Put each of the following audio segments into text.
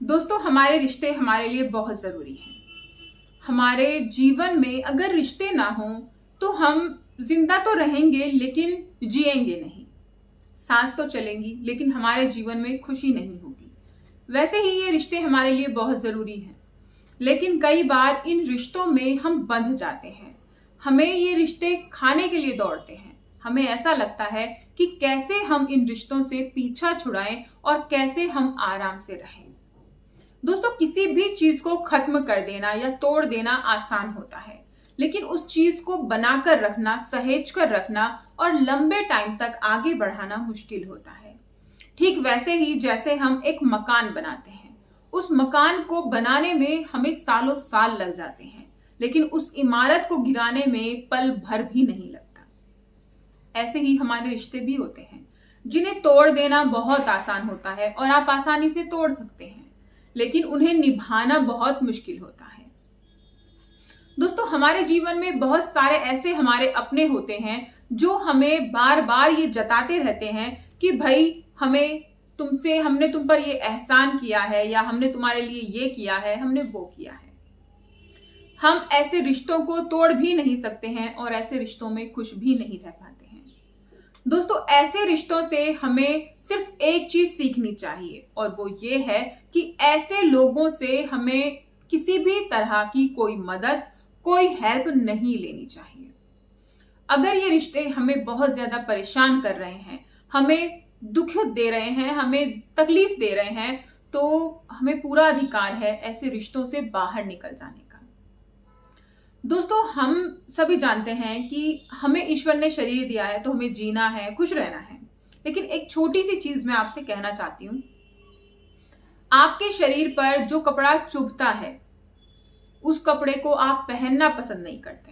दोस्तों, हमारे रिश्ते हमारे लिए बहुत ज़रूरी हैं। हमारे जीवन में अगर रिश्ते ना हों तो हम जिंदा तो रहेंगे लेकिन जिएंगे नहीं। सांस तो चलेंगी लेकिन हमारे जीवन में खुशी नहीं होगी। वैसे ही ये रिश्ते हमारे लिए बहुत ज़रूरी हैं, लेकिन कई बार इन रिश्तों में हम बंध जाते हैं। हमें ये रिश्ते खाने के लिए दौड़ते हैं। हमें ऐसा लगता है कि कैसे हम इन रिश्तों से पीछा छुड़ाएं और कैसे हम आराम से रहें। दोस्तों, किसी भी चीज को खत्म कर देना या तोड़ देना आसान होता है, लेकिन उस चीज को बनाकर रखना, सहेज कर रखना और लंबे टाइम तक आगे बढ़ाना मुश्किल होता है। ठीक वैसे ही जैसे हम एक मकान बनाते हैं, उस मकान को बनाने में हमें सालों साल लग जाते हैं, लेकिन उस इमारत को गिराने में पल भर भी नहीं लगता। ऐसे ही हमारे रिश्ते भी होते हैं जिन्हें तोड़ देना बहुत आसान होता है और आप आसानी से तोड़ सकते हैं, लेकिन उन्हें निभाना बहुत मुश्किल होता है। दोस्तों, हमारे जीवन में बहुत सारे ऐसे हमारे अपने होते हैं जो हमें बार बार ये जताते रहते हैं कि भाई हमने तुम पर ये एहसान किया है, या हमने तुम्हारे लिए ये किया है, हमने वो किया है। हम ऐसे रिश्तों को तोड़ भी नहीं सकते हैं और ऐसे रिश्तों में खुश भी नहीं रह पाते हैं। दोस्तों, ऐसे रिश्तों से हमें सिर्फ एक चीज सीखनी चाहिए, और वो ये है कि ऐसे लोगों से हमें किसी भी तरह की कोई मदद, कोई हेल्प नहीं लेनी चाहिए। अगर ये रिश्ते हमें बहुत ज्यादा परेशान कर रहे हैं, हमें दुख दे रहे हैं, हमें तकलीफ दे रहे हैं, तो हमें पूरा अधिकार है ऐसे रिश्तों से बाहर निकल जाने का। दोस्तों, हम सभी जानते हैं कि हमें ईश्वर ने शरीर दिया है तो हमें जीना है, खुश रहना है। लेकिन एक छोटी सी चीज मैं आपसे कहना चाहती हूं। आपके शरीर पर जो कपड़ा चुभता है, उस कपड़े को आप पहनना पसंद नहीं करते।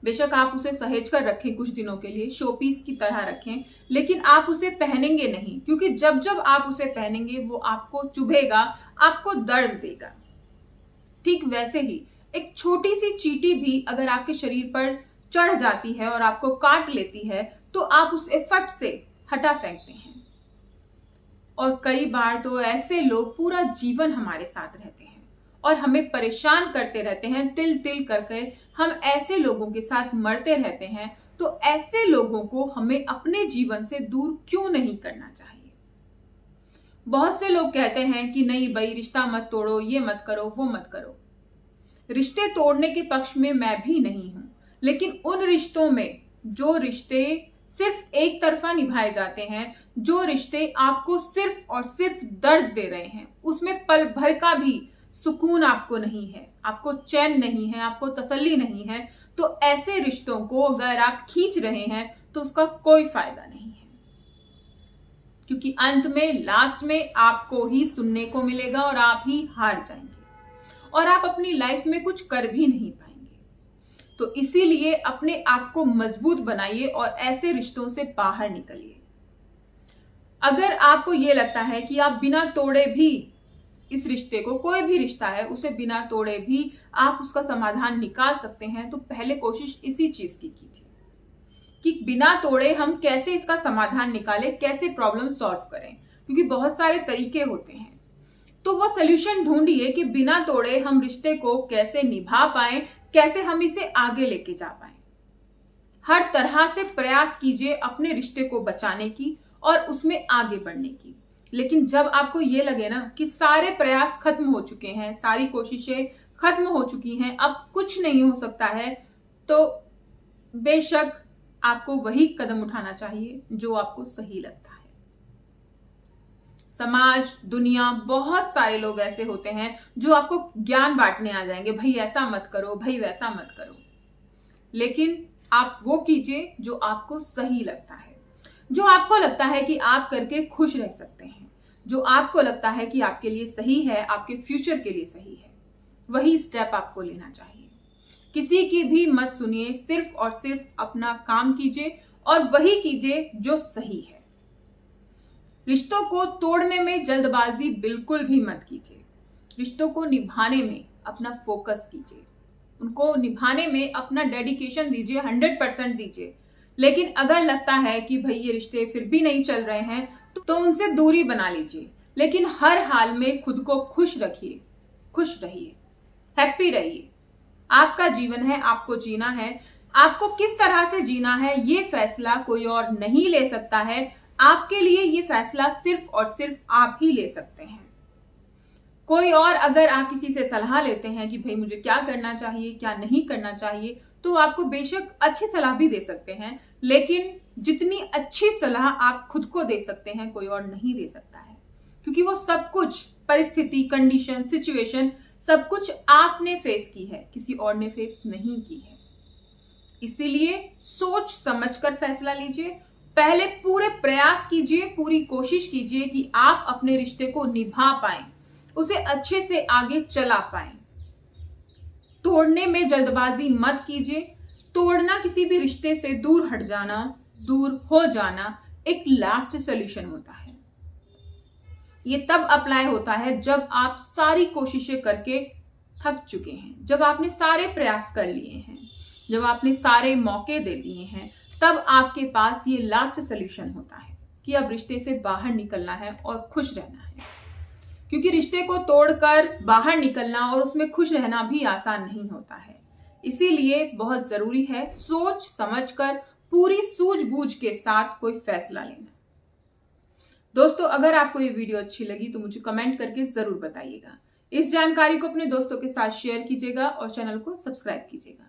बेशक आप उसे सहेज कर रखें कुछ दिनों के लिए, शोपीस की तरह रखें, लेकिन आप उसे पहनेंगे नहीं, क्योंकि जब जब आप उसे पहनेंगे वो आपको चुभेगा, आपको दर्द देगा। ठीक वैसे ही एक छोटी सी चींटी भी अगर आपके शरीर पर चढ़ जाती है और आपको काट लेती है, तो आप उसे फट से हटा फेंकते हैं। और कई बार तो ऐसे लोग पूरा जीवन हमारे साथ रहते हैं और हमें परेशान करते रहते हैं, तिल तिल करके हम ऐसे लोगों के साथ मरते रहते हैं। तो ऐसे लोगों को हमें अपने जीवन से दूर क्यों नहीं करना चाहिए? बहुत से लोग कहते हैं कि नहीं भाई, रिश्ता मत तोड़ो, ये मत करो, वो मत करो। रिश्ते तोड़ने के पक्ष में मैं भी नहीं हूं, लेकिन उन रिश्तों में जो रिश्ते सिर्फ एक तरफा निभाए जाते हैं, जो रिश्ते आपको सिर्फ और सिर्फ दर्द दे रहे हैं, उसमें पल भर का भी सुकून आपको नहीं है, आपको चैन नहीं है, आपको तसल्ली नहीं है, तो ऐसे रिश्तों को अगर आप खींच रहे हैं तो उसका कोई फायदा नहीं है। क्योंकि अंत में, लास्ट में आपको ही सुनने को मिलेगा और आप ही हार जाएंगे और आप अपनी लाइफ में कुछ कर भी नहीं पाएंगे। तो इसीलिए अपने आप को मजबूत बनाइए और ऐसे रिश्तों से बाहर निकलिए। अगर आपको ये लगता है कि आप बिना तोड़े भी इस रिश्ते को, कोई भी रिश्ता है उसे बिना तोड़े भी आप उसका समाधान निकाल सकते हैं, तो पहले कोशिश इसी चीज की कीजिए कि बिना तोड़े हम कैसे इसका समाधान निकालें, कैसे प्रॉब्लम सॉल्व करें। क्योंकि बहुत सारे तरीके होते हैं, तो वो सोल्यूशन ढूंढिए कि बिना तोड़े हम रिश्ते को कैसे निभा पाएं, कैसे हम इसे आगे लेके जा पाएं। हर तरह से प्रयास कीजिए अपने रिश्ते को बचाने की और उसमें आगे बढ़ने की। लेकिन जब आपको ये लगे ना कि सारे प्रयास खत्म हो चुके हैं, सारी कोशिशें खत्म हो चुकी हैं, अब कुछ नहीं हो सकता है, तो बेशक आपको वही कदम उठाना चाहिए जो आपको सही लगता है। समाज, दुनिया, बहुत सारे लोग ऐसे होते हैं जो आपको ज्ञान बांटने आ जाएंगे, भाई ऐसा मत करो, भाई वैसा मत करो। लेकिन आप वो कीजिए जो आपको सही लगता है, जो आपको लगता है कि आप करके खुश रह सकते हैं, जो आपको लगता है कि आपके लिए सही है, आपके फ्यूचर के लिए सही है, वही स्टेप आपको लेना चाहिए। किसी की भी मत सुनिए, सिर्फ और सिर्फ अपना काम कीजिए और वही कीजिए जो सही है। रिश्तों को तोड़ने में जल्दबाजी बिल्कुल भी मत कीजिए। रिश्तों को निभाने में अपना फोकस कीजिए, उनको निभाने में अपना डेडिकेशन दीजिए, 100% दीजिए। लेकिन अगर लगता है कि भाई ये रिश्ते फिर भी नहीं चल रहे हैं, तो उनसे दूरी बना लीजिए। लेकिन हर हाल में खुद को खुश रखिए, खुश रहिए, हैप्पी रहिए। आपका जीवन है, आपको जीना है। आपको किस तरह से जीना है ये फैसला कोई और नहीं ले सकता है। आपके लिए ये फैसला सिर्फ और सिर्फ आप ही ले सकते हैं। कोई और अगर आप किसी से सलाह लेते हैं कि भाई मुझे क्या करना चाहिए, क्या नहीं करना चाहिए, तो आपको बेशक अच्छी सलाह भी दे सकते हैं, लेकिन जितनी अच्छी सलाह आप खुद को दे सकते हैं कोई और नहीं दे सकता है, क्योंकि वो सब कुछ परिस्थिति, कंडीशन, सिचुएशन सब कुछ आपने फेस की है, किसी और ने फेस नहीं की है। इसीलिए सोच समझकर फैसला लीजिए। पहले पूरे प्रयास कीजिए, पूरी कोशिश कीजिए कि आप अपने रिश्ते को निभा पाएं, उसे अच्छे से आगे चला पाएं। तोड़ने में जल्दबाजी मत कीजिए। तोड़ना, किसी भी रिश्ते से दूर हट जाना, दूर हो जाना एक लास्ट सॉल्यूशन होता है। ये तब अप्लाई होता है जब आप सारी कोशिशें करके थक चुके हैं, जब आपने सारे प्रयास कर लिए हैं, जब आपने सारे मौके दे दिए हैं, तब आपके पास ये लास्ट सॉल्यूशन होता है कि अब रिश्ते से बाहर निकलना है और खुश रहना है। क्योंकि रिश्ते को तोड़कर बाहर निकलना और उसमें खुश रहना भी आसान नहीं होता है। इसीलिए बहुत जरूरी है सोच समझकर, पूरी सूझबूझ के साथ कोई फैसला लेना। दोस्तों, अगर आपको ये वीडियो अच्छी लगी तो मुझे कमेंट करके जरूर बताइएगा। इस जानकारी को अपने दोस्तों के साथ शेयर कीजिएगा और चैनल को सब्सक्राइब कीजिएगा।